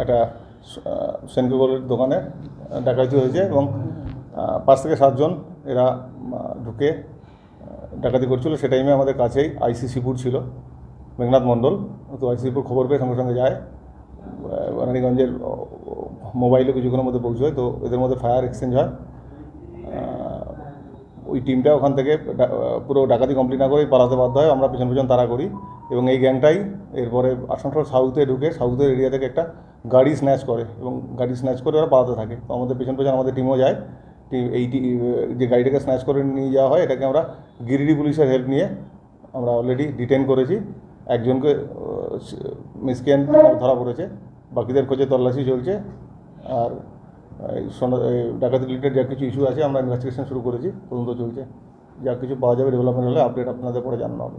একটা সেনকোগোলের দোকানে ডাকাতি হয়েছে এবং 5 থেকে 7 জন এরা ঢুকে ডাকাতি করছিল। সে টাইমে আমাদের কাছেই আইসিসিপুর ছিল, মেঘনাথ মণ্ডল। তো আইসিসিপুর খবর পেয়ে সঙ্গে সঙ্গে যায়, রানীগঞ্জের মোবাইলে কিছুক্ষণের মধ্যে পৌঁছয়। তো এদের মধ্যে ফায়ার এক্সচেঞ্জ হয়। ওই টিমটা ওখান থেকে পুরো ডাকাতি কমপ্লিট না করেই পালাতে বাধ্য হয়। আমরা পেছন পেছন তাড়া করি এবং এই গ্যাংটাই এরপরে আসানসোল সাউথে ঢুকে সাউথের এরিয়া থেকে একটা গাড়ি স্ন্যাচ করে এবং গাড়ি স্ন্যাচ করে ওরা পালাতে থাকে। তো আমাদের পেছন পেছন আমাদের টিমও যায়। এই যে গাড়িটাকে স্ন্যাচ করে নিয়ে যাওয়া হয়, এটাকে আমরা গিরিডি পুলিশের হেল্প নিয়ে আমরা অলরেডি ডিটেন করেছি। একজনকে মিসকেন ধরা পড়েছে, বাকিদের খোঁজে তল্লাশি চলছে। আর ডাকাতি রিলেটেড যা কিছু ইস্যু আছে আমরা ইনভেস্টিগেশন শুরু করেছি, তদন্ত চলছে। যা কিছু পাওয়া যাবে ডেভেলপমেন্ট হলে আপডেট আপনাদের পরে জানানো হবে।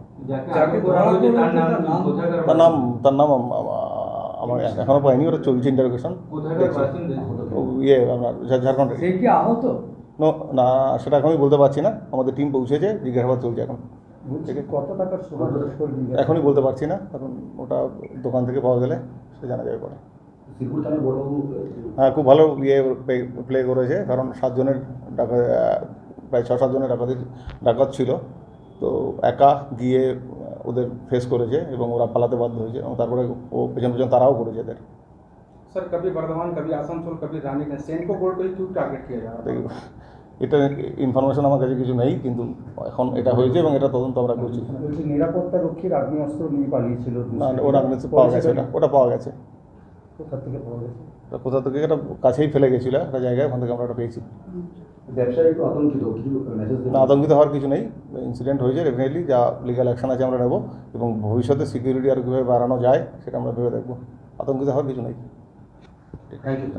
তার নাম আমার এখনও পাইনি, ওরা চলছে ইন্টারোগেশন। আপনার ঝাড়খণ্ডে না, সেটা এখনই বলতে পারছি না। আমাদের টিম পৌঁছেছে, জিজ্ঞাসাবাদ চলছে এখন। কত টাকার এখনই বলতে পারছি না, কারণ ওটা দোকান থেকে পাওয়া গেলে সে জানা যাবে পরে। হ্যাঁ, খুব ভালো প্লে করেছে, কারণ 7 জনের প্রায় 6-7 জনের ডাকাত ছিল। তো একা গিয়ে ওদের ফেস করেছে এবং ওরা পালাতে বাধ্য হয়েছে এবং তারপরে ও পেছন পেছন তারাও করেছে এদের। স্যার, কবি বর্ধমান, কবি আসানসোল, কবি রানীগঞ্জ, সেনকো গোল্ড को क्यों टारगेट किया जा रहा है? এটা ইনফরমেশন আমার কাছে কিছু নেই, কিন্তু এখন এটা হয়েছে এবং এটা তদন্ত আমরা করছি। নিরাপত্তা রক্ষীর আগ্নেয়াস্ত্র নিয়ে পালিয়েছিল না, ওর আগ্নেয়াস্ত্র পাওয়া গেছে, ওটা পাওয়া গেছে। কোথা থেকে পাওয়া গেছে? কোথা থেকে, এটা কাছেই ফেলে গেছিলো একটা জায়গায়, ওখান থেকে আমরা ওটা পেয়েছি। না, আতঙ্কিত হওয়ার কিছু নেই। ইনসিডেন্ট হয়েছে, ডেফিনেটলি যা লিগ্যাল অ্যাকশন আছে আমরা নেব এবং ভবিষ্যতে সিকিউরিটি আর কীভাবে বাড়ানো যায় সেটা আমরা ভেবে দেখব। আতঙ্কিত হওয়ার কিছু নেই। Thank you.